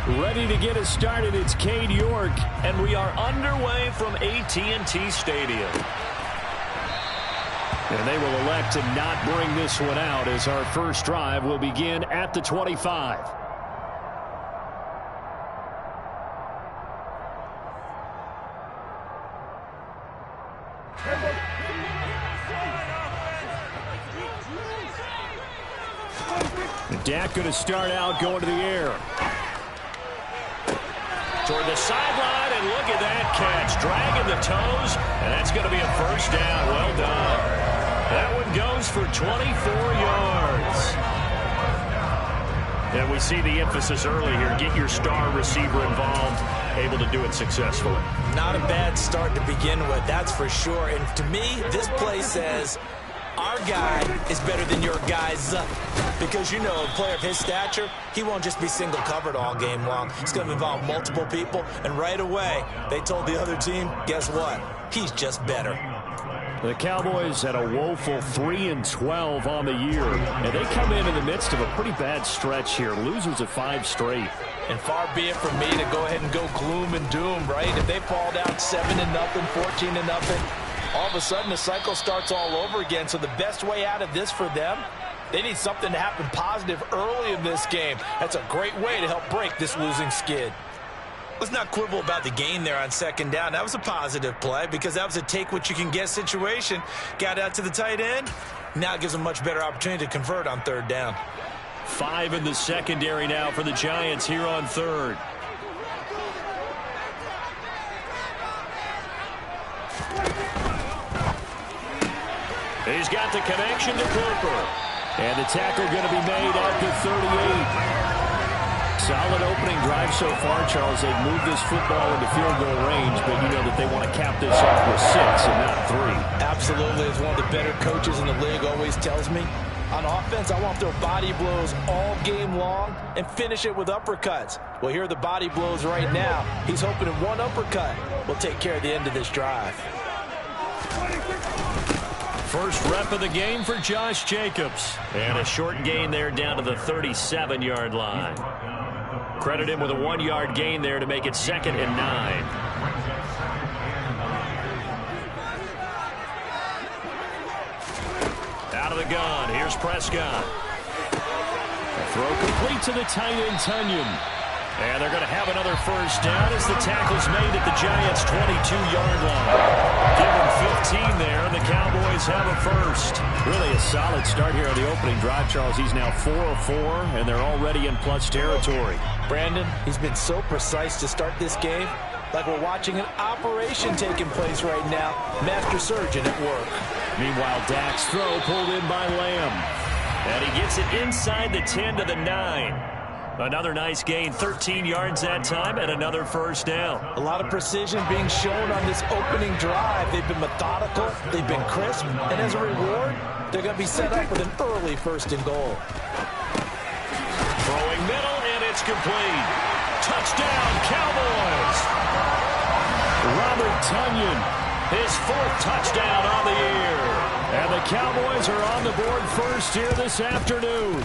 Ready to get us started, it's Cade York, and we are underway from AT&T Stadium. And they will elect to not bring this one out as our first drive will begin at the 25. Dak going to start out going to the air. Toward the sideline, and look at that catch. Dragging the toes, and that's going to be a first down. Well done. That one goes for 24 yards. And we see the emphasis early here. Get your star receiver involved, able to do it successfully. Not a bad start to begin with, that's for sure. And to me, this play says our guy is better than your guy's. Because, you know, a player of his stature, he won't just be single covered all game long. It's going to involve multiple people. And right away, they told the other team, guess what? He's just better. The Cowboys had a woeful 3-12 on the year. And they come in the midst of a pretty bad stretch here. Losers of 5 straight. And far be it from me to go ahead and go gloom and doom, right? If they fall down 7-0, 14-0, all of a sudden the cycle starts all over again. So the best way out of this for them, they need something to happen positive early in this game. That's a great way to help break this losing skid. Let's not quibble about the gain there on second down. That was a positive play because that was a take-what-you-can-get situation. Got out to the tight end. Now it gives them a much better opportunity to convert on third down. 5 in the secondary now for the Giants here on third. He's got the connection to Cooper. And the tackle going to be made at the 38. Solid opening drive so far, Charles. They've moved this football into field goal range, but you know that they want to cap this off with 6 and not 3. Absolutely. As one of the better coaches in the league always tells me, on offense, I want their body blows all game long and finish it with uppercuts. Well, here are the body blows right now. He's hoping in one uppercut will take care of the end of this drive. First rep of the game for Josh Jacobs. And a short gain there down to the 37-yard line. Credit him with a 1-yard gain there to make it 2nd and 9. Out of the gun. Here's Prescott. A throw complete to the tight end, Tunyon. And they're going to have another first down as the tackle's made at the Giants' 22-yard line. Give them 15 there, and the Cowboys have a first. Really a solid start here on the opening drive, Charles. He's now 4 of 4, and they're already in plus territory. Brandon, he's been so precise to start this game, like we're watching an operation taking place right now. Master surgeon at work. Meanwhile, Dak's throw pulled in by Lamb. And he gets it inside the 10 to the 9. Another nice gain, 13 yards that time, and another first down. A lot of precision being shown on this opening drive. They've been methodical, they've been crisp, and as a reward, they're going to be set up with an early 1st and goal. Throwing middle, and it's complete. Touchdown, Cowboys! Robert Tunyon, his 4th touchdown on the year. And the Cowboys are on the board first here this afternoon.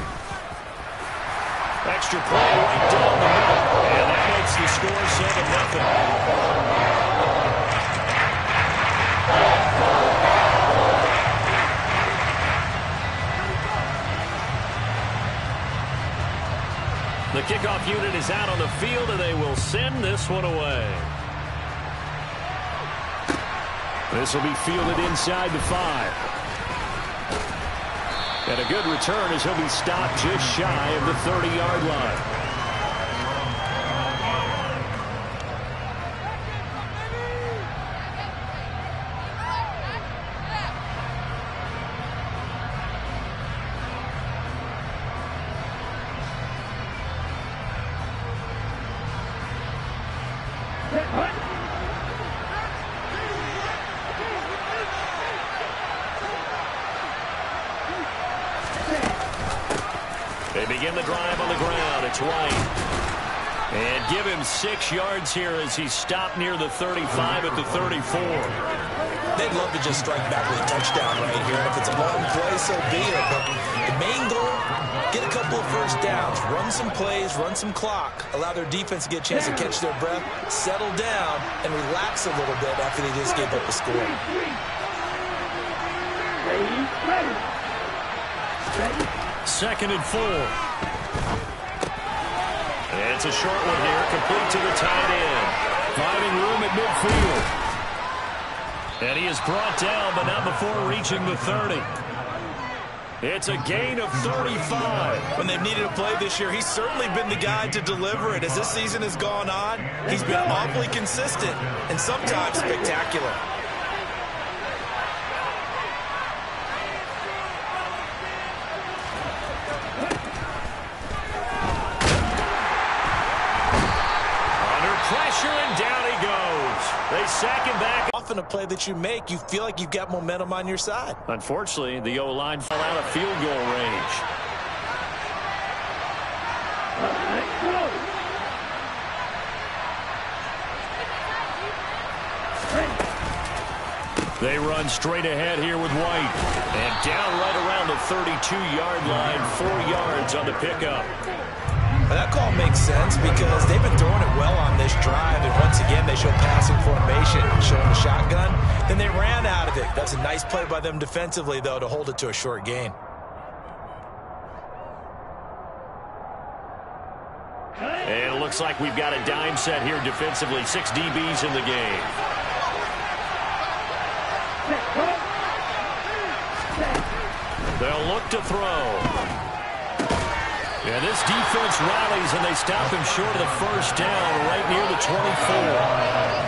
Extra play right down the middle. And that makes the score 7-0. The kickoff unit is out on the field, and they will send this one away. This will be fielded inside the 5. And a good return as he'll be stopped just shy of the 30-yard line. They begin the drive on the ground. It's White. And give him 6 yards here as he's stopped near the 35 at the 34. They'd love to just strike back with a touchdown right here. If it's a long play, so be it. But the main goal, get a couple of first downs, run some plays, run some clock, allow their defense to get a chance to catch their breath, settle down, and relax a little bit after they just gave up a score. Second and 4. It's a short one here, complete to the tight end. Finding room at midfield. And he is brought down, but not before reaching the 30. It's a gain of 35. When they've needed a play this year, he's certainly been the guy to deliver it. As this season has gone on, he's been awfully consistent and sometimes spectacular. Pressure, and down he goes. They sack him back. Often a play that you make, you feel like you've got momentum on your side. Unfortunately, the O-line fell out of field goal range. They run straight ahead here with White. And down right around the 32-yard line, 4 yards on the pickup. That call makes sense because they've been throwing it well on this drive, and once again they show passing formation, showing the shotgun. Then they ran out of it. That's a nice play by them defensively, though, to hold it to a short gain. And it looks like we've got a dime set here defensively. 6 DBs in the game. They'll look to throw. Yeah, this defense rallies, and they stop him short of the first down right near the 24.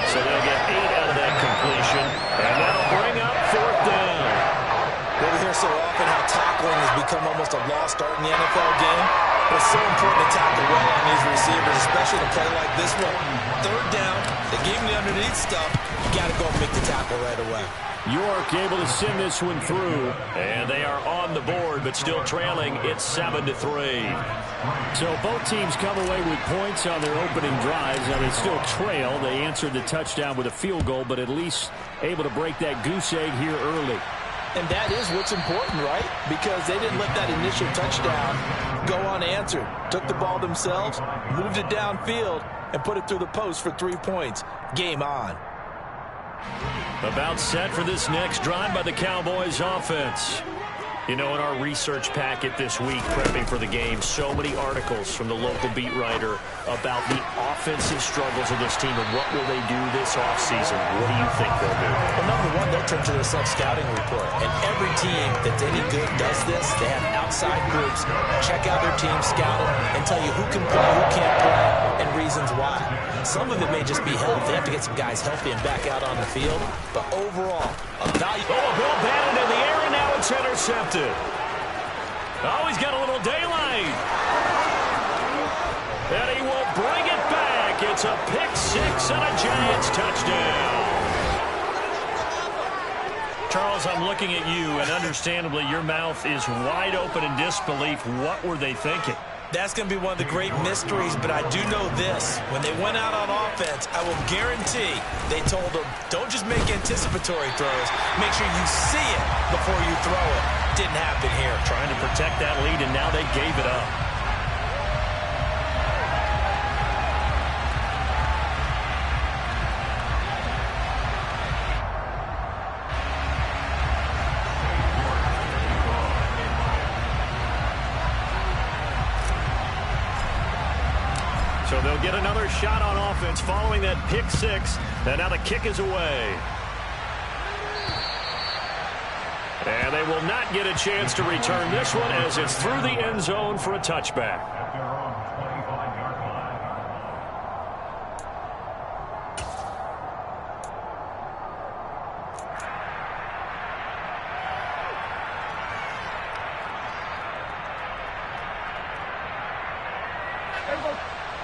So they'll get 8 out of that completion, and that'll bring up 4th down. We hear so often how tackling has become almost a lost art in the NFL game. But it's so important to tackle well on these receivers, especially in a play like this one. 3rd down, they gave him the underneath stuff. You got to go and make the tackle right away. York able to send this one through, and they are on the board, but still trailing. It's 7-3. So both teams come away with points on their opening drives. Now they still trail. They answered the touchdown with a field goal, but at least able to break that goose egg here early. And that is what's important, right? Because they didn't let that initial touchdown go unanswered. Took the ball themselves, moved it downfield, and put it through the post for 3 points. Game on. About set for this next drive by the Cowboys offense. You know, in our research packet this week, prepping for the game, so many articles from the local beat writer about the offensive struggles of this team and what will they do this offseason. What do you think they'll do? Well, number one, they'll turn to their self-scouting report. And every team that's any good does this. They have outside groups, check out their team, scout them, and tell you who can play, who can't play, and reasons why. Some of it may just be health. They have to get some guys healthy and back out on the field. But overall, a value. Oh, a ball batted in the air, and now it's intercepted. Oh, he's got a little daylight. And he will bring it back. It's a pick 6 and a Giants touchdown. Charles, I'm looking at you, and understandably, your mouth is wide open in disbelief. What were they thinking? That's going to be one of the great mysteries, but I do know this. When they went out on offense, I will guarantee they told them, don't just make anticipatory throws. Make sure you see it before you throw it. Didn't happen here. Trying to protect that lead, and now they gave it up. So they'll get another shot on offense following that pick 6. And now the kick is away. And they will not get a chance to return this one as it's through the end zone for a touchback.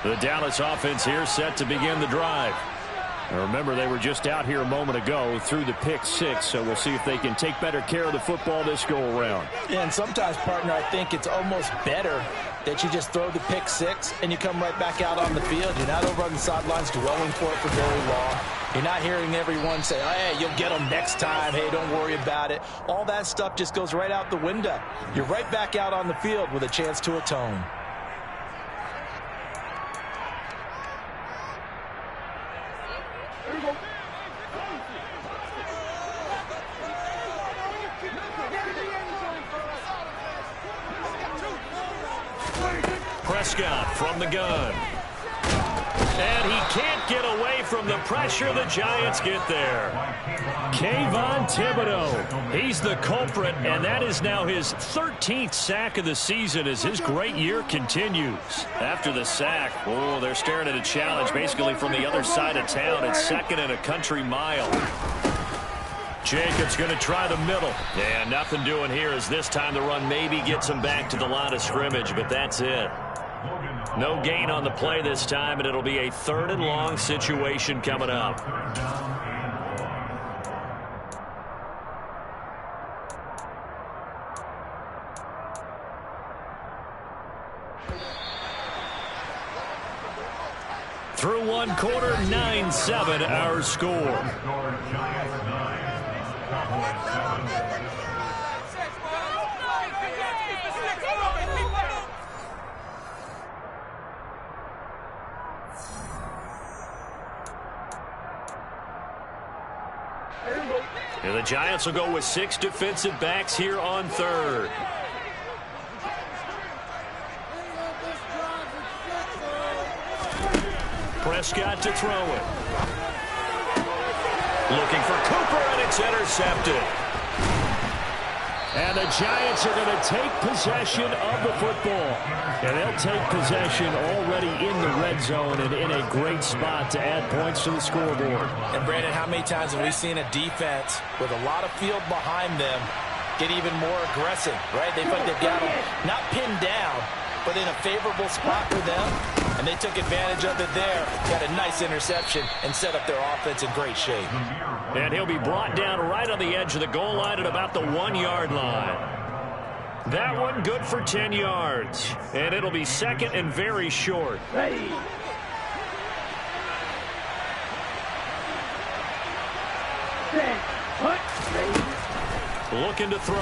The Dallas offense here set to begin the drive. Now remember, they were just out here a moment ago through the pick 6, so we'll see if they can take better care of the football this go-around. Yeah, and sometimes, partner, I think it's almost better that you just throw the pick six and you come right back out on the field. You're not over on the sidelines dwelling for it for very long. You're not hearing everyone say, oh, hey, you'll get them next time. Hey, don't worry about it. All that stuff just goes right out the window. You're right back out on the field with a chance to atone. Prescott from the gun. And he can't get away from the pressure. The Giants get there. Kayvon Thibodeau, he's the culprit, and that is now his 13th sack of the season as his great year continues. After the sack, oh, they're staring at a challenge basically from the other side of town. It's second and a country mile. Jacobs going to try the middle. Yeah, nothing doing here as this time the run maybe gets him back to the line of scrimmage, but that's it. No gain on the play this time, and it'll be a 3rd and long situation coming up. Through one quarter, 9-7 our score. And the Giants will go with 6 defensive backs here on 3rd. Prescott to throw it. Looking for Cooper, and it's intercepted. And the Giants are going to take possession of the football. And they'll take possession already in the red zone and in a great spot to add points to the scoreboard. And, Brandon, how many times have we seen a defense with a lot of field behind them get even more aggressive, right? They feel like they've got them not pinned down, but in a favorable spot for them. And they took advantage of it there, got a nice interception, and set up their offense in great shape. And he'll be brought down right on the edge of the goal line at about the 1-yard line. That one good for 10 yards. And it'll be second and very short. Ready. Set. Put. Ready. Looking to throw.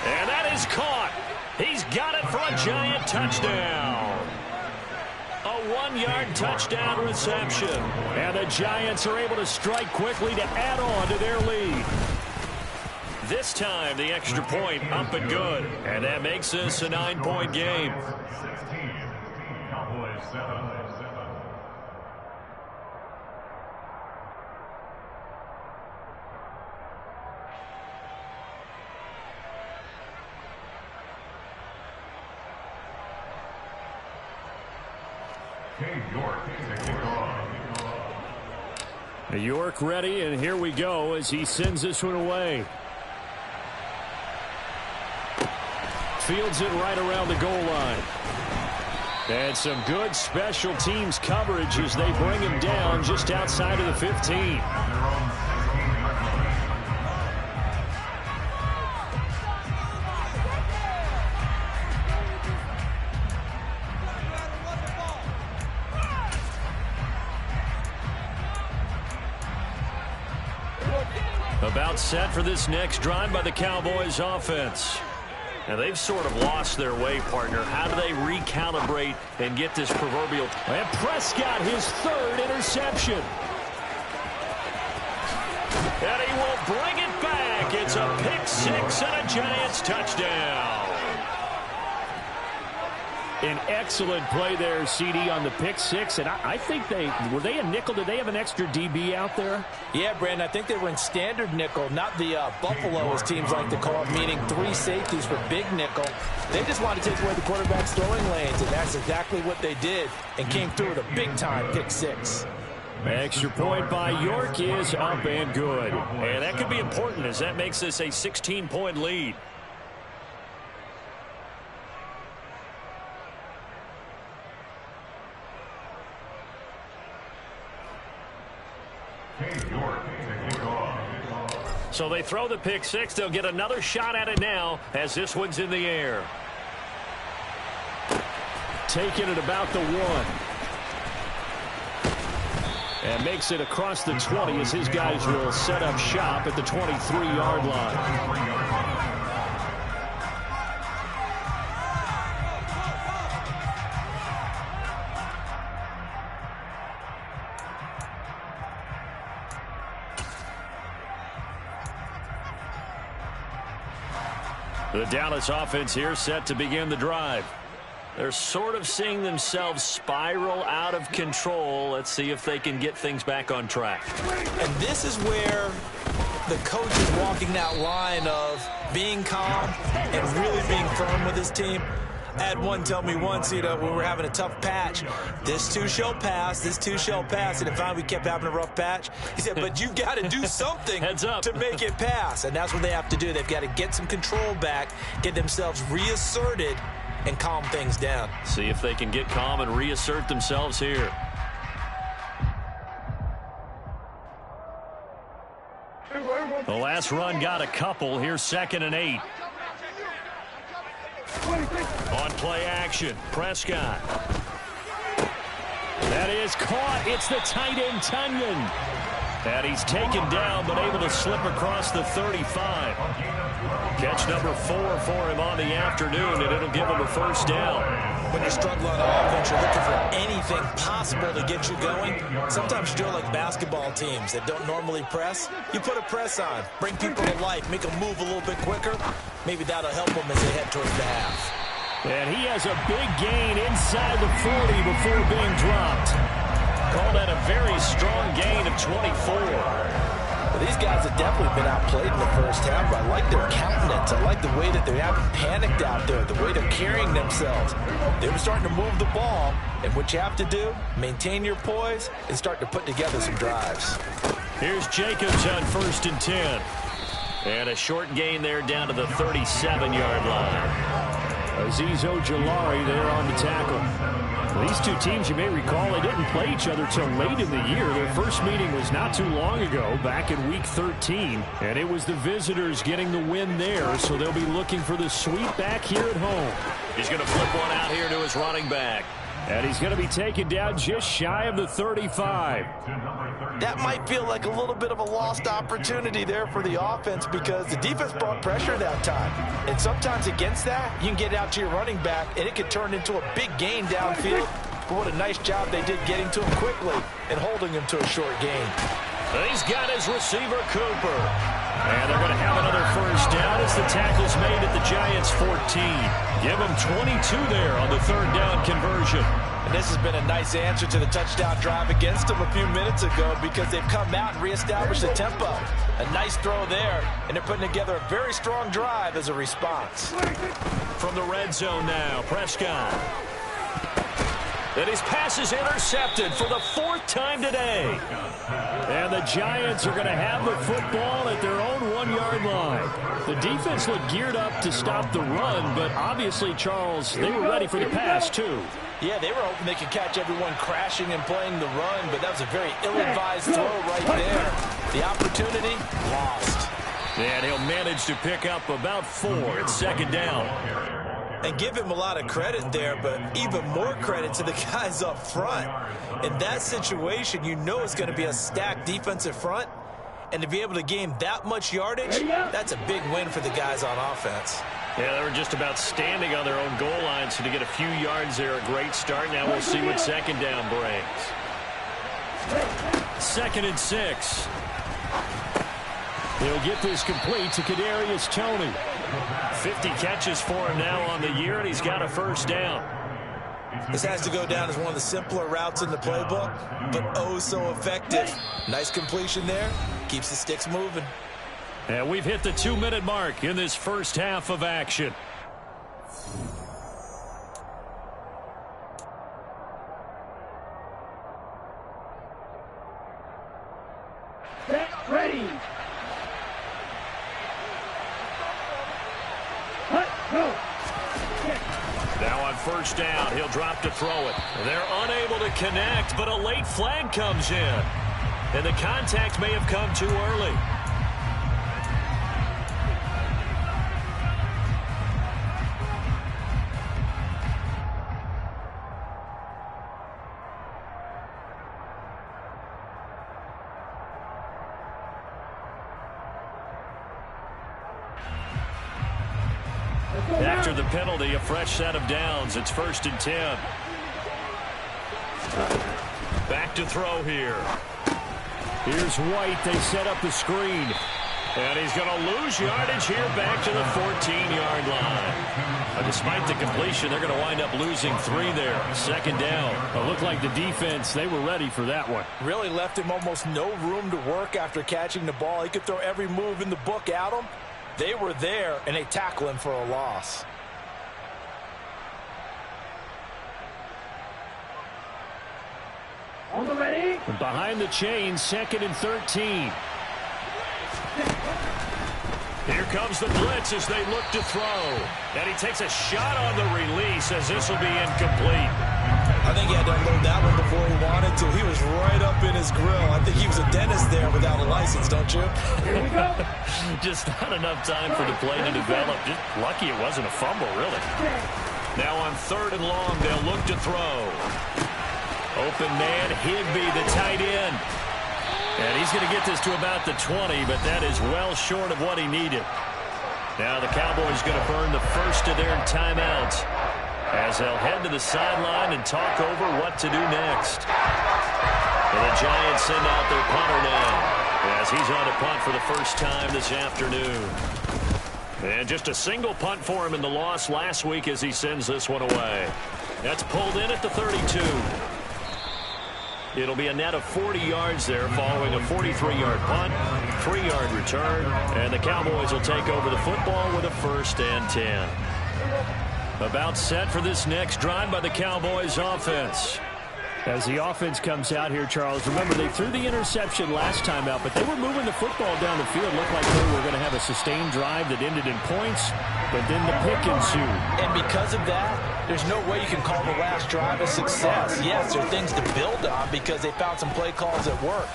And that is caught. He's got it for a Giant touchdown. A 1-yard touchdown reception. And the Giants are able to strike quickly to add on to their lead. This time, the extra point up and good. And that makes this a 9-point game. York ready, and here we go as he sends this one away. Fields it right around the goal line. And some good special teams coverage as they bring him down just outside of the 15. About set for this next drive by the Cowboys offense. Now they've sort of lost their way, partner. How do they recalibrate and get this proverbial... And Prescott, his 3rd interception. And he will bring it back. It's a pick 6 and a Giants touchdown. An excellent play there, CD, on the pick 6. And I think were they a nickel? Did they have an extra DB out there? Yeah, Brandon, I think they were in standard nickel, not the Buffalo, as teams like to call it, meaning 3 safeties for big nickel. They just wanted to take away the quarterback's throwing lanes, and that's exactly what they did and came through with a big-time pick 6. Extra point by York is up and good. And that could be important as that makes this a 16-point lead. So they throw the pick 6. They'll get another shot at it now as this one's in the air. taken at about the 1. And makes it across the 20 as his guys will set up shop at the 23-yard line. The Dallas offense here set to begin the drive. They're sort of seeing themselves spiral out of control. Let's see if they can get things back on track. And this is where the coach is walking that line of being calm and really being firm with his team. I had one tell me once, when we were having a tough patch, this too shall pass, this too shall pass. And finally we kept having a rough patch. He said, but you got to do something to make it pass. And that's what they have to do. They've got to get some control back, get themselves reasserted, and calm things down. See if they can get calm and reassert themselves here. The last run got a couple. Here's 2nd and 8. On play action, Prescott. That is caught. It's the tight end, Tunyon. And he's taken down, but able to slip across the 35. Catch number 4 for him on the afternoon, and it'll give him a first down. When you're struggling on offense, you're looking for anything possible to get you going. Sometimes you do it like basketball teams that don't normally press. You put a press on, bring people to life, make them move a little bit quicker. Maybe that'll help them as they head towards the half. And he has a big gain inside the 40 before being dropped. Called that a very strong gain of 24. Well, these guys have definitely been outplayed in the first half. I like their countenance. I like the way that they haven't panicked out there, the way they're carrying themselves. They were starting to move the ball, and what you have to do, maintain your poise and start to put together some drives. Here's Jacobs on 1st and 10. And a short gain there down to the 37-yard line. Azeez Ojulari there on the tackle. These two teams, you may recall, they didn't play each other till late in the year. Their first meeting was not too long ago, back in Week 13. And it was the visitors getting the win there, so they'll be looking for the sweep back here at home. He's going to flip one out here to his running back. And he's going to be taken down just shy of the 35. That might feel like a little bit of a lost opportunity there for the offense because the defense brought pressure that time. And sometimes against that, you can get out to your running back, and it could turn into a big gain downfield. But what a nice job they did getting to him quickly and holding him to a short gain. He's got his receiver, Cooper. And they're going to have another first down as the tackle's made at the Giants' 14. Give them 22 there on the 3rd down conversion. And this has been a nice answer to the touchdown drive against them a few minutes ago because they've come out and reestablished the tempo. A nice throw there, and they're putting together a very strong drive as a response. From the red zone now, Prescott. And his pass is intercepted for the 4th time today. And the Giants are going to have the football at their own 1-yard line. The defense looked geared up to stop the run, but obviously, Charles, they were ready for the pass, too. Yeah, they were hoping they could catch everyone crashing and playing the run, but that was a very ill-advised throw right there. The opportunity, lost. And he'll manage to pick up about 4 at 2nd down. And give him a lot of credit there, but even more credit to the guys up front. In that situation, you know it's going to be a stacked defensive front. And to be able to gain that much yardage, that's a big win for the guys on offense. Yeah, they were just about standing on their own goal line, so to get a few yards there, a great start. Now we'll see what 2nd down brings. 2nd and 6. He'll get this complete to Kadarius Toney. 50 catches for him now on the year, and he's got a first down. This has to go down as one of the simpler routes in the playbook, but oh so effective. Nice completion there. Keeps the sticks moving. And we've hit the 2-minute mark in this first half of action. Set, ready. Go. Now on first down, he'll drop to throw it. They're unable to connect, but a late flag comes in. And the contact may have come too early. After the penalty, a fresh set of downs. It's 1st and 10. Back to throw here. Here's White. They set up the screen. And he's going to lose yardage here back to the 14-yard line. Despite the completion, they're going to wind up losing 3 there. 2nd down. It looked like the defense, they were ready for that one. Really left him almost no room to work after catching the ball. He could throw every move in the book at him. They were there, and they tackle him for a loss. On the ready. Behind the chains, 2nd and 13. Here comes the blitz as they look to throw. And he takes a shot on the release as this will be incomplete. I think he had to unload that one before he wanted to. He was right up in his grill. I think he was a dentist there without a license, don't you? Here we go. Just not enough time for the play to develop. Just lucky it wasn't a fumble, really. Now on 3rd and long, they'll look to throw. Open man, Higbee, the tight end. And he's going to get this to about the 20, but that is well short of what he needed. Now the Cowboys going to burn the first of their timeouts as they'll head to the sideline and talk over what to do next. And the Giants send out their punter now as he's on a punt for the first time this afternoon. And just a single punt for him in the loss last week as he sends this one away. That's pulled in at the 32. It'll be a net of 40 yards there following a 43-yard punt, 3-yard return, and the Cowboys will take over the football with a 1st and 10. About set for this next drive by the Cowboys offense. As the offense comes out here, Charles, remember they threw the interception last time out, but they were moving the football down the field. Looked like they were going to have a sustained drive that ended in points, but then the pick ensued. And because of that, there's no way you can call the last drive a success. Yes, there are things to build on because they found some play calls that work.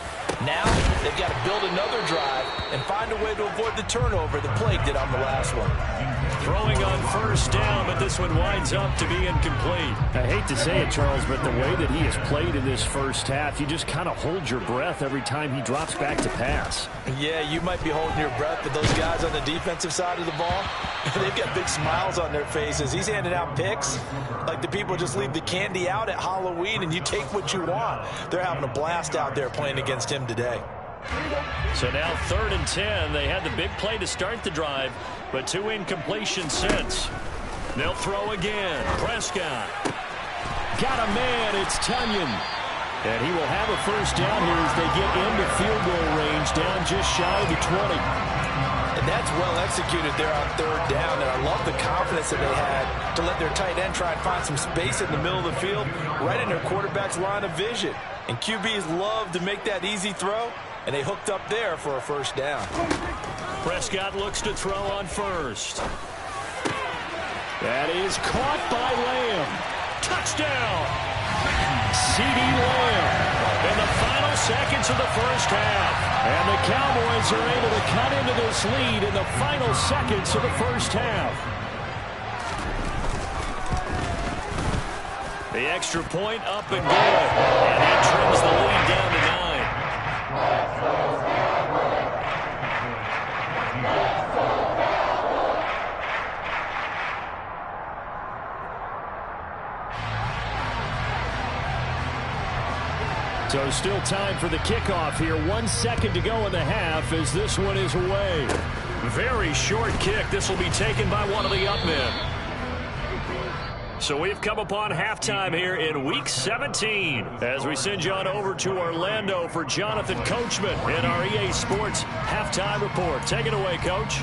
Now, they've got to build another drive and find a way to avoid the turnover the play did on the last one. Throwing on 1st down, but this one winds up to be incomplete. I hate to say it, Charles, but the way that he has played in this first half, you just kind of hold your breath every time he drops back to pass. Yeah, you might be holding your breath, but those guys on the defensive side of the ball, they've got big smiles on their faces. He's handing out picks like the people just leave the candy out at Halloween and you take what you want. They're having a blast out there playing against him today. So now 3rd and 10. They had the big play to start the drive, but 2 incompletions since. They'll throw again. Prescott. Got a man. It's Tunyon. And he will have a 1st down here as they get into field goal range down just shy of the 20. And that's well executed there on 3rd down. And I love the confidence that they had to let their tight end try and find some space in the middle of the field, right in their quarterback's line of vision. And QBs love to make that easy throw, and they hooked up there for a 1st down. Prescott looks to throw on 1st. That is caught by Lamb. Touchdown! CeeDee Lamb in the final seconds of the first half. And the Cowboys are able to cut into this lead in the final seconds of the first half. The extra point up and good. And that trims the lead down to 9. So still time for the kickoff here. 1 second to go in the half as this one is away. Very short kick. This will be taken by one of the up men. So we've come upon halftime here in Week 17 as we send you on over to Orlando for Jonathan Coachman in our EA Sports Halftime Report. Take it away, Coach.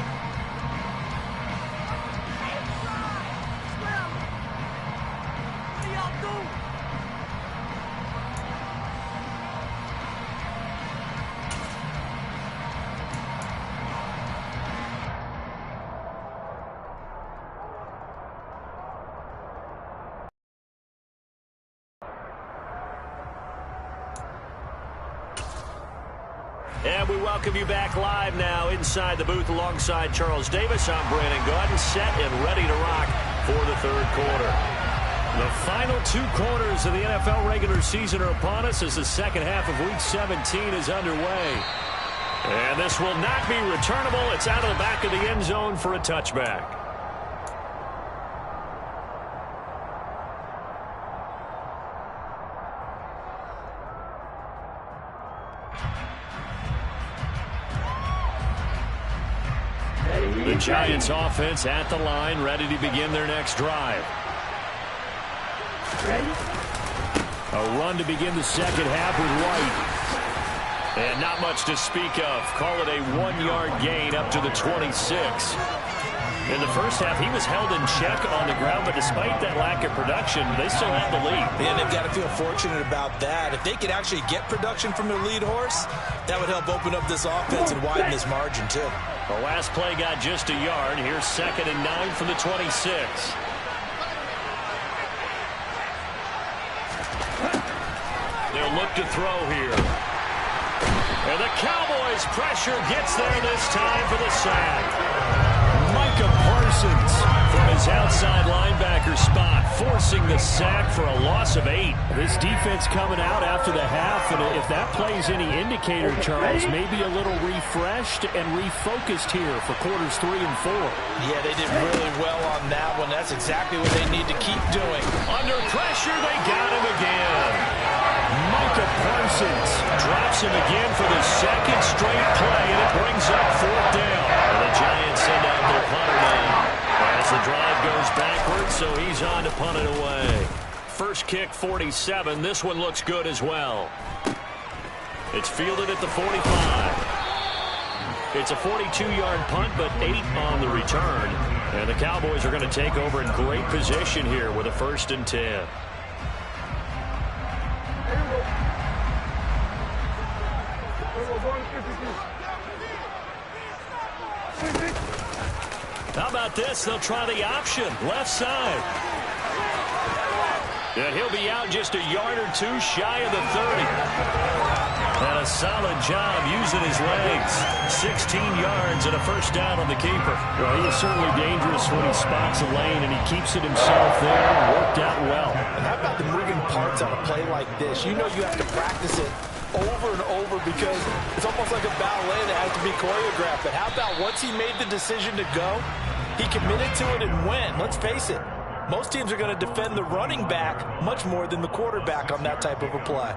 And we welcome you back live now inside the booth alongside Charles Davis. I'm Brandon Gaudin, set and ready to rock for the 3rd quarter. The final 2 quarters of the NFL regular season are upon us as the second half of Week 17 is underway. And this will not be returnable. It's out of the back of the end zone for a touchback. The Giants offense at the line, ready to begin their next drive. Ready? A run to begin the second half with White. And not much to speak of. Call it a 1-yard gain up to the 26. In the first half, he was held in check on the ground, but despite that lack of production, they still have the lead. And they've got to feel fortunate about that. If they could actually get production from their lead horse, that would help open up this offense and widen this margin, too. The last play got just a yard. Here's 2nd and 9 from the 26. They'll look to throw here. And the Cowboys' pressure gets there this time for the sack. Parsons from his outside linebacker spot, forcing the sack for a loss of 8. This defense coming out after the half, and if that plays any indicator, Charles, maybe a little refreshed and refocused here for quarters 3 and 4. Yeah, they did really well on that one. That's exactly what they need to keep doing. Under pressure, they got him again. Micah Parsons drops him again for the second straight play, and it brings up 4th down. And the Giants send out their punter now as the drive goes backwards, so he's on to punt it away. First kick, 47. This one looks good as well. It's fielded at the 45. It's a 42-yard punt, but 8 on the return. And the Cowboys are going to take over in great position here with a 1st and 10. How about this? They'll try the option. Left side. And he'll be out just a yard or 2 shy of the 30. And a solid job using his legs. 16 yards and a 1st down on the keeper. Well, he is certainly dangerous when he spots a lane, and he keeps it himself there and worked out well. And how about the moving parts on a play like this? You know you have to practice it over and over because it's almost like a ballet that has to be choreographed. But how about once he made the decision to go, he committed to it and went. Let's face it, most teams are going to defend the running back much more than the quarterback on that type of a play.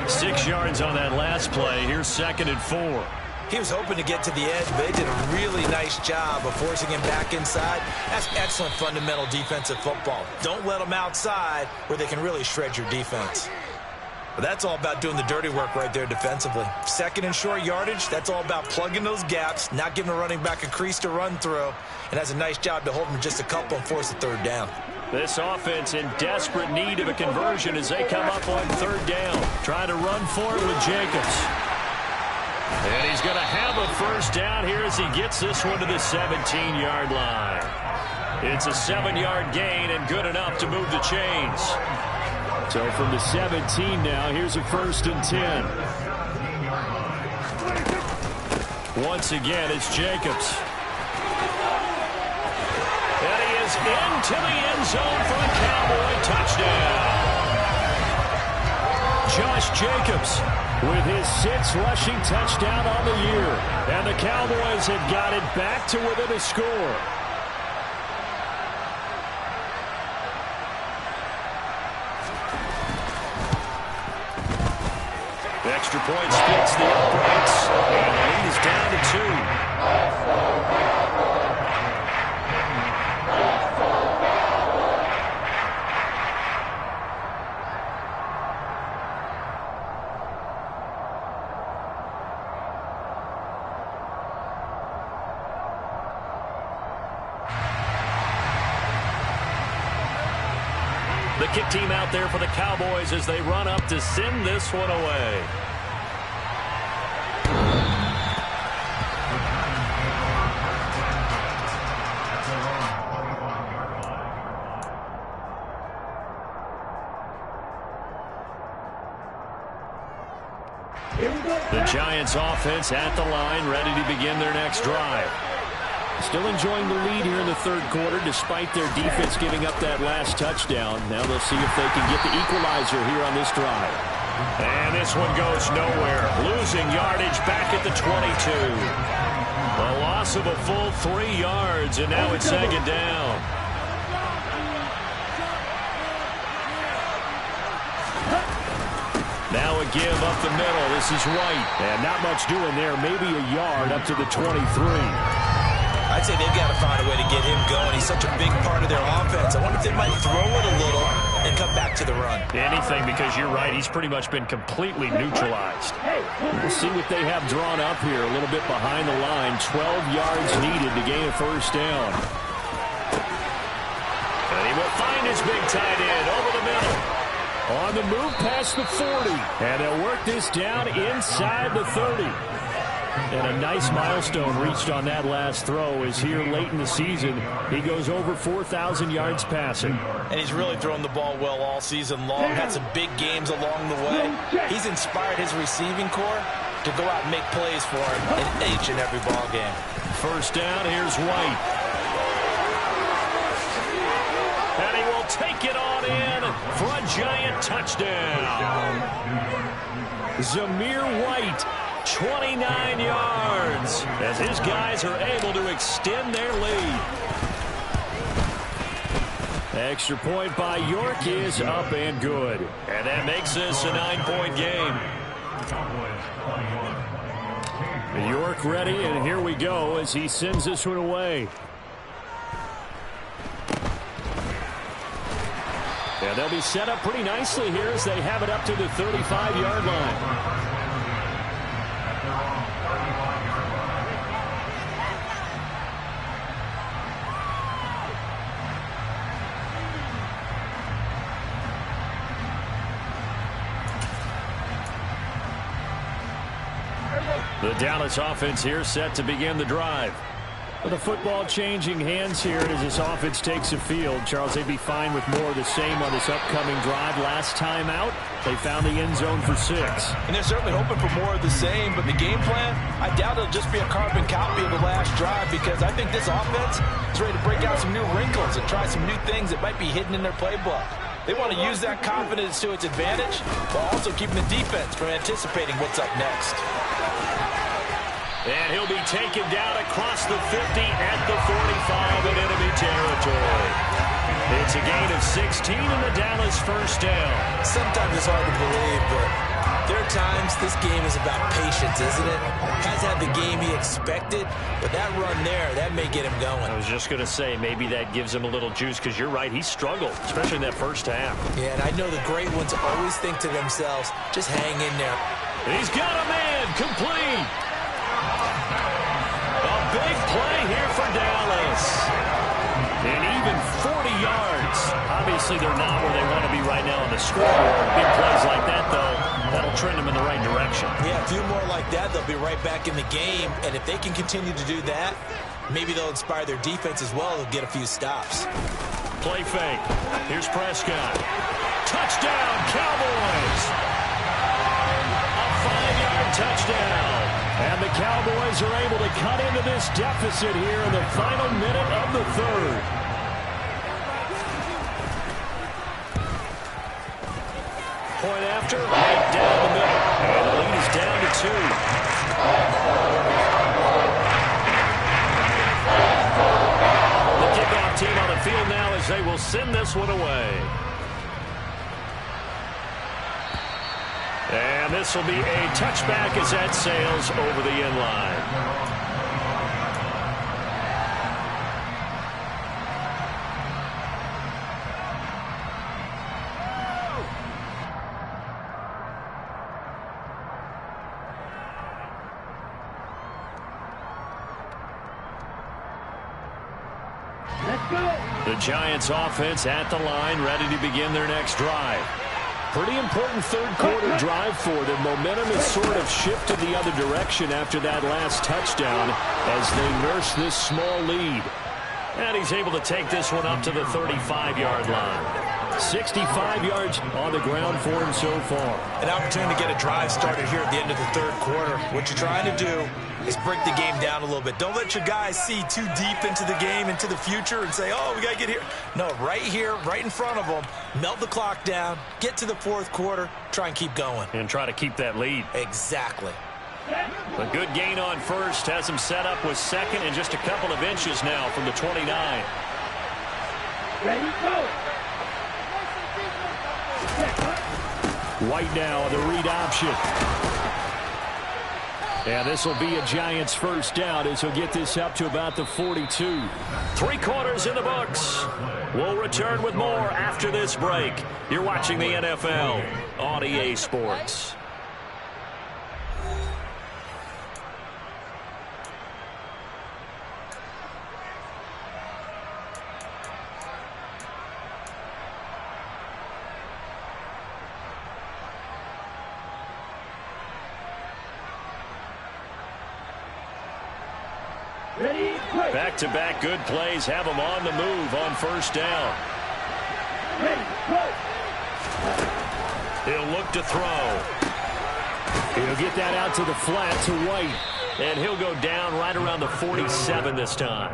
6 yards on that last play. Here's 2nd and 4. He was hoping to get to the edge, but they did a really nice job of forcing him back inside. That's excellent fundamental defensive football. Don't let them outside where they can really shred your defense. But that's all about doing the dirty work right there defensively. 2nd and short yardage, that's all about plugging those gaps, not giving a running back a crease to run through, and has a nice job to hold him just a couple and force a 3rd down. This offense in desperate need of a conversion as they come up on 3rd down. Trying to run for it with Jacobs. And he's going to have a 1st down here as he gets this one to the 17-yard line. It's a 7-yard gain and good enough to move the chains. So from the 17 now, here's a 1st and 10. Once again, it's Jacobs. And he is into the end zone for the Cowboy touchdown. Josh Jacobs with his 6th rushing touchdown on the year. And the Cowboys have got it back to within a score. Extra point splits the uprights, and the lead is down to 2. The kick team out there for the Cowboys as they run up to send this one away. The Giants offense at the line, ready to begin their next drive. Still enjoying the lead here in the 3rd quarter despite their defense giving up that last touchdown. Now they'll see if they can get the equalizer here on this drive. And this one goes nowhere. Losing yardage back at the 22. A loss of a full 3 yards, and now it's 2nd down. Now a give up the middle. This is White. And not much doing there. Maybe a yard up to the 23. I I'd say they've got to find a way to get him going. He's such a big part of their offense. I wonder if they might throw it a little and come back to the run. Anything, because you're right. He's pretty much been completely neutralized. We'll see what they have drawn up here. A little bit behind the line. 12 yards needed to gain a first down. And he will find his big tight end over the middle. On the move past the 40. And they'll work this down inside the 30. And a nice milestone reached on that last throw is here late in the season. He goes over 4,000 yards passing. And he's really thrown the ball well all season long. Had some big games along the way. He's inspired his receiving corps to go out and make plays for him in each and every ball game. First down, here's White. And he will take it on in for a giant touchdown. Zamir White, 29 yards, as his guys are able to extend their lead. Extra point by York is up and good. And that makes this a 9-point game. York ready, and here we go as he sends this one away. And they'll be set up pretty nicely here as they have it up to the 35-yard line. The Dallas offense here set to begin the drive. With the football changing hands here as this offense takes the field. Charles, they'd be fine with more of the same on this upcoming drive. Last time out, they found the end zone for 6. And they're certainly hoping for more of the same, but the game plan, I doubt it'll just be a carbon copy of the last drive, because I think this offense is ready to break out some new wrinkles and try some new things that might be hidden in their playbook. They want to use that confidence to its advantage while also keeping the defense from anticipating what's up next. And he'll be taken down across the 50 at the 45 in enemy territory. It's a gain of 16 and the Dallas first down. Sometimes it's hard to believe, but there are times this game is about patience, isn't it? Has had the game he expected, but that run there, that may get him going. I was just going to say, maybe that gives him a little juice, because you're right, he struggled, especially in that first half. Yeah, and I know the great ones always think to themselves, just hang in there. He's got a man, complete. A big play here for Dallas. And even 40 yards. Obviously, they're not where they want to be right now on the scoreboard. Big plays like that, though, that'll trend them in the right direction. Yeah, a few more like that, they'll be right back in the game. And if they can continue to do that, maybe they'll inspire their defense as well. They'll get a few stops. Play fake. Here's Prescott. Touchdown, Cowboys. A 5-yard touchdown. And the Cowboys are able to cut into this deficit here in the final minute of the third. Point after, right down the middle. And the lead is down to 2. The kickoff team on the field now as they will send this one away. And this will be a touchback as that sails over the end line. Let's go. The Giants offense at the line, ready to begin their next drive. Pretty important third-quarter drive for them. Momentum has sort of shifted the other direction after that last touchdown as they nurse this small lead. And he's able to take this one up to the 35-yard line. 65 yards on the ground for him so far. An opportunity to get a drive started here at the end of the third quarter. What you're trying to do is break the game down a little bit. Don't let your guys see too deep into the game, into the future, and say, oh, we got to get here. No, right here, right in front of them, melt the clock down, get to the fourth quarter, try and keep going. And try to keep that lead. Exactly. A good gain on first has him set up with second and just a couple of inches now from the 29. Ready, go. White now, the read option. And this will be a Giants first down as he'll get this up to about the 42. 3 quarters in the books. We'll return with more after this break. You're watching the NFL on EA Sports. Back-to-back good plays have him on the move on first down. He'll look to throw. He'll get that out to the flat to White. And he'll go down right around the 47 this time.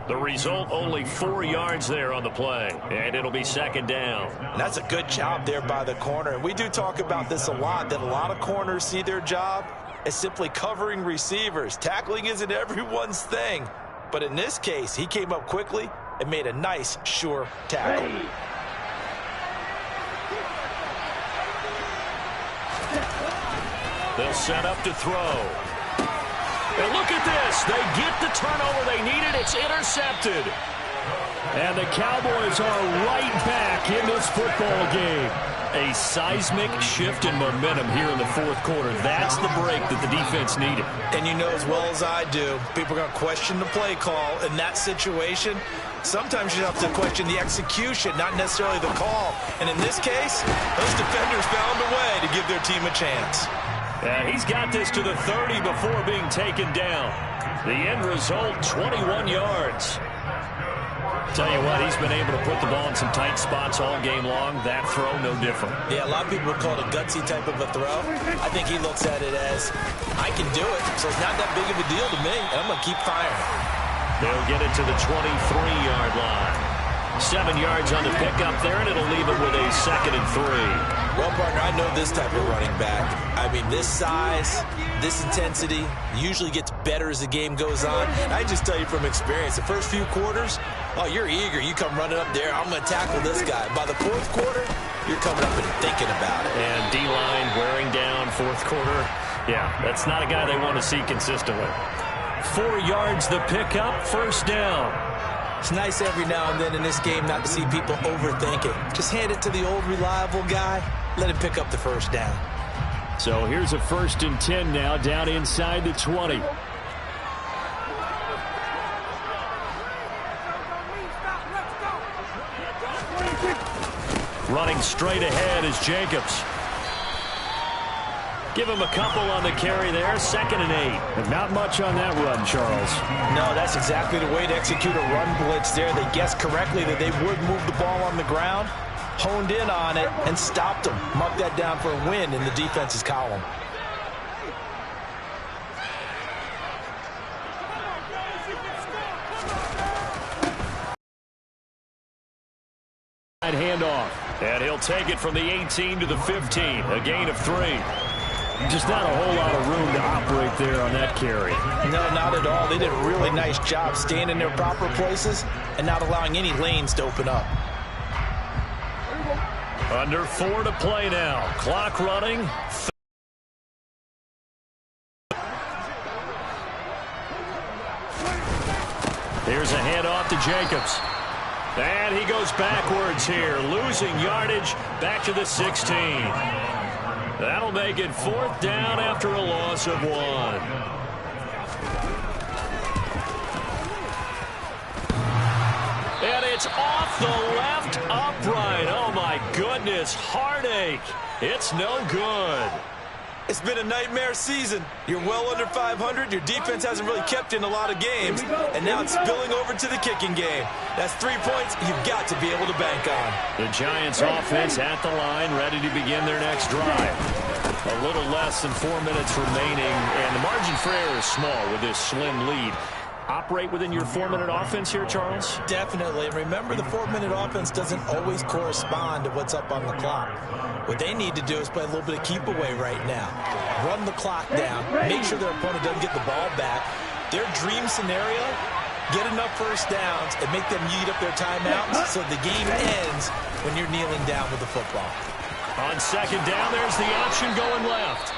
The result, only 4 yards there on the play. And it'll be second down. And that's a good job there by the corner. And we do talk about this a lot, that a lot of corners see their job as simply covering receivers. Tackling isn't everyone's thing. But in this case, he came up quickly and made a nice, sure tackle. They'll set up to throw. And look at this. They get the turnover they needed. It's intercepted. And the Cowboys are right back in this football game. A seismic shift in momentum here in the fourth quarter. That's the break that the defense needed. And you know as well as I do, people are going to question the play call in that situation. Sometimes you have to question the execution, not necessarily the call. And in this case, those defenders found a way to give their team a chance. He's got this to the 30 before being taken down. The end result, 21 yards. Tell you what, he's been able to put the ball in some tight spots all game long. That throw, no different. Yeah, a lot of people would call it a gutsy type of a throw. I think he looks at it as, I can do it, so it's not that big of a deal to me, and I'm going to keep firing. They'll get it to the 23-yard line. 7 yards on the pickup there, and it'll leave it with a 2nd and 3. Well, partner, I know this type of running back. I mean, this size, this intensity usually gets better as the game goes on. And I just tell you from experience, the first few quarters, oh, you're eager. You come running up there, I'm going to tackle this guy. By the fourth quarter, you're coming up and thinking about it. And D-line wearing down fourth quarter. Yeah, that's not a guy they want to see consistently. 4 yards the pickup, first down. It's nice every now and then in this game not to see people overthink it. Just hand it to the old reliable guy. Let him pick up the first down. So here's a 1st and 10 now, down inside the 20. Running straight ahead is Jacobs. Give him a couple on the carry there, 2nd and 8. And not much on that run, Charles. No, that's exactly the way to execute a run blitz there. They guessed correctly that they would move the ball on the ground, honed in on it, and stopped them. Mark that down for a win in the defense's column. Handoff. And he'll take it from the 18 to the 15. A gain of 3. Just not a whole lot of room to operate there on that carry. No, not at all. They did a really nice job staying in their proper places and not allowing any lanes to open up. Under 4 to play now. Clock running. Here's a handoff to Jacobs. And he goes backwards here, losing yardage back to the 16. That'll make it 4th down after a loss of 1. And it's off the left upright. Oh, my goodness, heartache. It's no good. It's been a nightmare season. You're well under 500. Your defense hasn't really kept in a lot of games. And now it's spilling over to the kicking game. That's 3 points you've got to be able to bank on. The Giants offense at the line, ready to begin their next drive. A little less than 4 minutes remaining, and the margin for error is small with this slim lead. Operate within your 4-minute offense here, Charles? Definitely. Remember, the 4-minute offense doesn't always correspond to what's up on the clock. What they need to do is play a little bit of keep away right now. Run the clock down. Make sure their opponent doesn't get the ball back. Their dream scenario, get enough first downs and make them eat up their timeouts so the game ends when you're kneeling down with the football. On 2nd down, there's the option going left.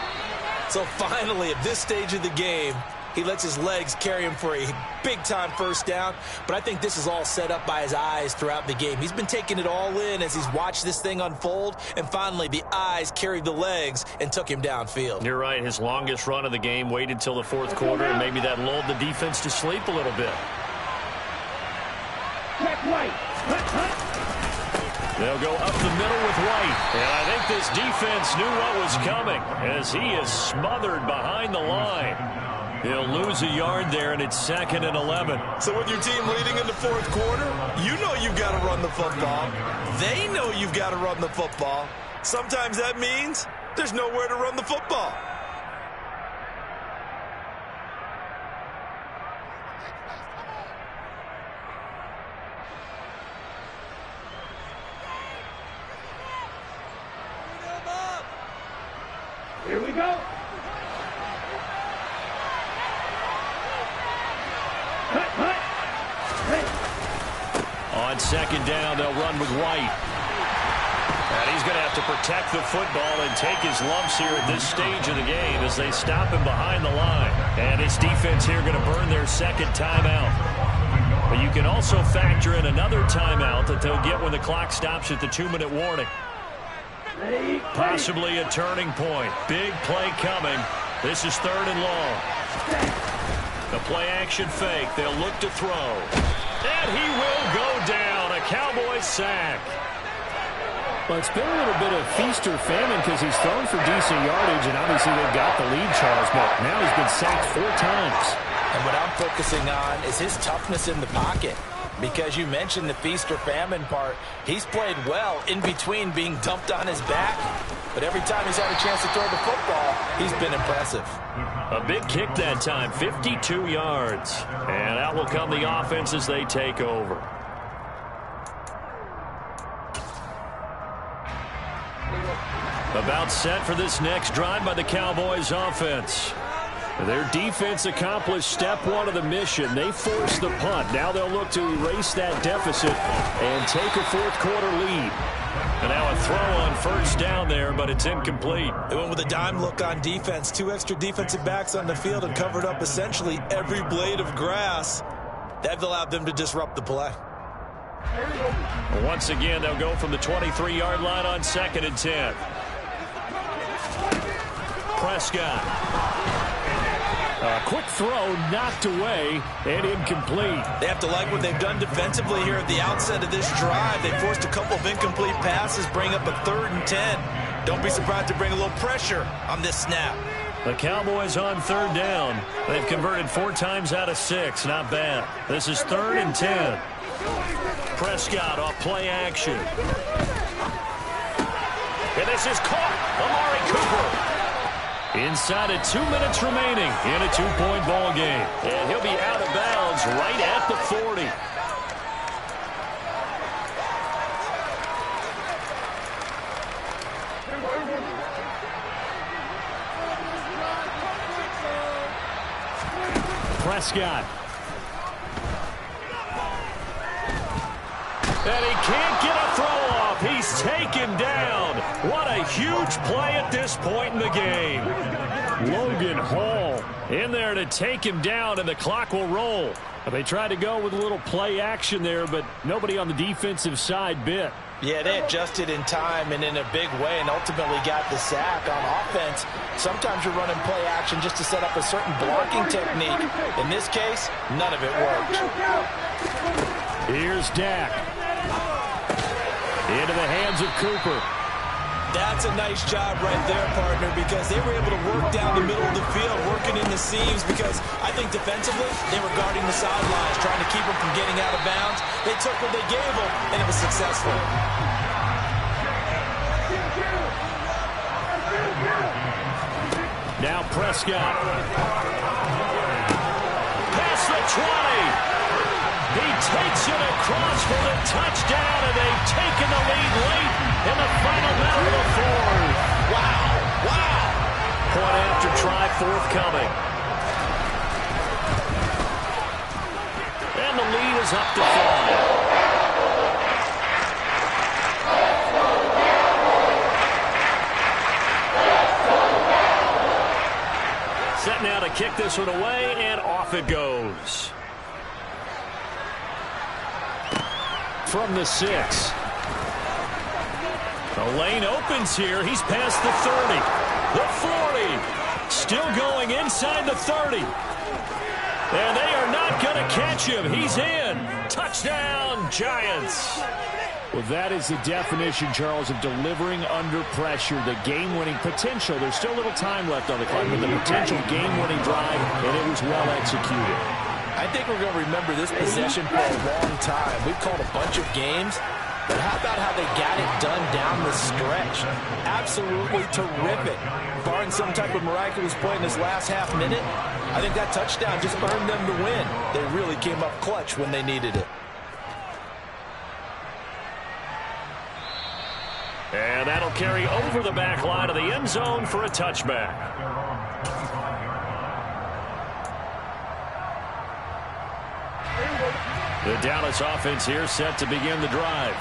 So finally, at this stage of the game, he lets his legs carry him for a big-time first down. But I think this is all set up by his eyes throughout the game. He's been taking it all in as he's watched this thing unfold. And finally, the eyes carried the legs and took him downfield. You're right. His longest run of the game waited till the fourth quarter, and maybe that lulled the defense to sleep a little bit. Check White. They'll go up the middle with White. And I think this defense knew what was coming as he is smothered behind the line. He'll lose a yard there, and it's 2nd and 11. So with your team leading in the fourth quarter, you know you've got to run the football. They know you've got to run the football. Sometimes that means there's nowhere to run the football. Here we go. On 2nd down, they'll run with White. And he's going to have to protect the football and take his lumps here at this stage of the game as they stop him behind the line. And his defense here going to burn their 2nd timeout. But you can also factor in another timeout that they'll get when the clock stops at the 2-minute warning. Possibly a turning point. Big play coming. This is 3rd and long. The play action fake. They'll look to throw. And he will go down. A Cowboy sack. Well, it's been a little bit of feast or famine because he's thrown for decent yardage, and obviously they've got the lead, Charles, but now he's been sacked 4 times. And what I'm focusing on is his toughness in the pocket. Because you mentioned the feast or famine part. He's played well in between being dumped on his back. But every time he's had a chance to throw the football, he's been impressive. A big kick that time, 52 yards. And out will come the offense as they take over. About set for this next drive by the Cowboys offense. Their defense accomplished step 1 of the mission. They forced the punt. Now they'll look to erase that deficit and take a fourth-quarter lead. And now a throw on 1st down there, but it's incomplete. They went with a dime look on defense. 2 extra defensive backs on the field and covered up essentially every blade of grass. That allowed them to disrupt the play. Once again, they'll go from the 23-yard line on 2nd and 10. Prescott. A quick throw knocked away and incomplete. They have to like what they've done defensively here at the outset of this drive. They forced a couple of incomplete passes, bring up a 3rd and 10. Don't be surprised to bring a little pressure on this snap. The Cowboys on 3rd down. They've converted 4 times out of 6. Not bad. This is 3rd and 10. Prescott off play action. And this is caught. Amari Cooper. Inside of 2 minutes remaining in a 2-point ball game. And he'll be out of bounds right at the 40. Prescott. And he can't get a throw off. He's taken down. What a huge play at this point in the game. Logan Hall in there to take him down, and the clock will roll. They tried to go with a little play action there, but nobody on the defensive side bit. Yeah, they adjusted in time and in a big way and ultimately got the sack on offense. Sometimes you're running play action just to set up a certain blocking technique. In this case, none of it worked. Here's Dak. Into the hands of Cooper. That's a nice job right there, partner, because they were able to work down the middle of the field, working in the seams, because I think defensively they were guarding the sidelines, trying to keep them from getting out of bounds. They took what they gave them, and it was successful. Now Prescott. Past the 20. He takes it across for the touchdown, and they've taken the lead late in the final minute of the 4th. Wow, wow. Point after try forthcoming. And the lead is up to 5. Set now to kick this one away, and off it goes. From the 6. The lane opens here. He's past the 30. The 40. Still going inside the 30. And they are not going to catch him. He's in. Touchdown, Giants. Well, that is the definition, Charles, of delivering under pressure. The game-winning potential. There's still a little time left on the clock, but the potential game-winning drive, and it was well executed. I think we're going to remember this possession for a long time. We've called a bunch of games, but how about how they got it done down the stretch? Absolutely terrific. Barring some type of miraculous play in this last half minute, I think that touchdown just earned them the win. They really came up clutch when they needed it. And that'll carry over the back line of the end zone for a touchback. The Dallas offense here set to begin the drive.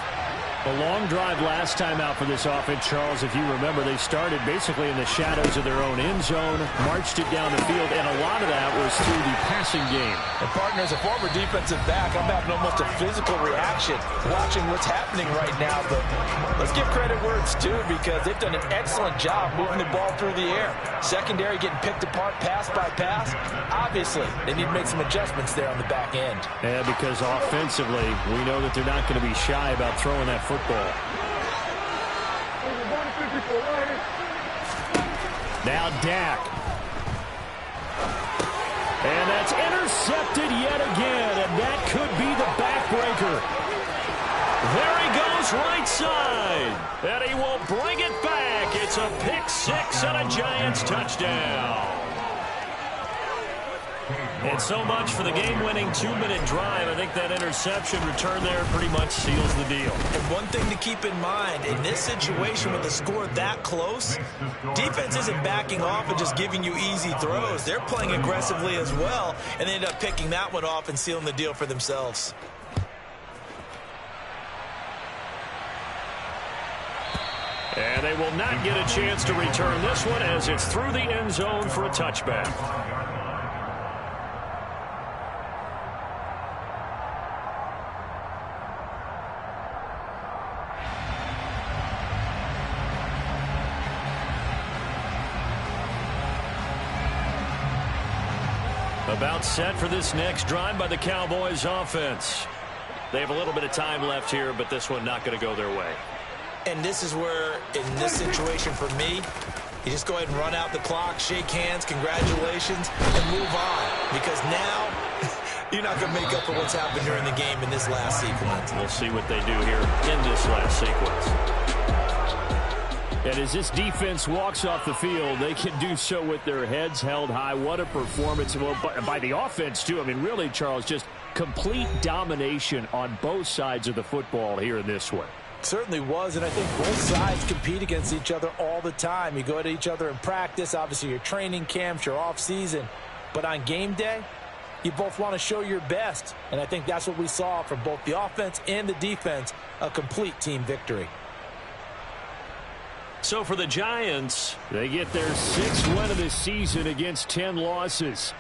A long drive last time out for this offense, Charles. If you remember, they started basically in the shadows of their own end zone, marched it down the field, and a lot of that was through the passing game. And, partner, as a former defensive back, I'm having almost a physical reaction watching what's happening right now. But let's give credit where it's due, because they've done an excellent job moving the ball through the air. Secondary getting picked apart pass by pass. Obviously, they need to make some adjustments there on the back end. Yeah, because offensively, we know that they're not going to be shy about throwing that football. Now Dak. And that's intercepted yet again, and that could be the backbreaker. There he goes right side. And he will bring it back. It's a pick 6 and a Giants touchdown. And so much for the game-winning 2-minute drive. I think that interception return there pretty much seals the deal. And one thing to keep in mind, in this situation with the score that close, defense isn't backing off and just giving you easy throws. They're playing aggressively as well, and they end up picking that one off and sealing the deal for themselves. And they will not get a chance to return this one as it's through the end zone for a touchback. About set for this next drive by the Cowboys offense. They have a little bit of time left here, but this one not going to go their way. And this is where, in this situation for me, you just go ahead and run out the clock, shake hands, congratulations, and move on. Because now, you're not going to make up for what's happened during the game in this last sequence. We'll see what they do here in this last sequence. And as this defense walks off the field, they can do so with their heads held high. What a performance by the offense, too. I mean, really, Charles, just complete domination on both sides of the football here in this one. Certainly was, and I think both sides compete against each other all the time. You go at each other in practice, obviously your training camps, your off-season. But on game day, you both want to show your best. And I think that's what we saw from both the offense and the defense, a complete team victory. So for the Giants, they get their 6th win of the season against 10 losses.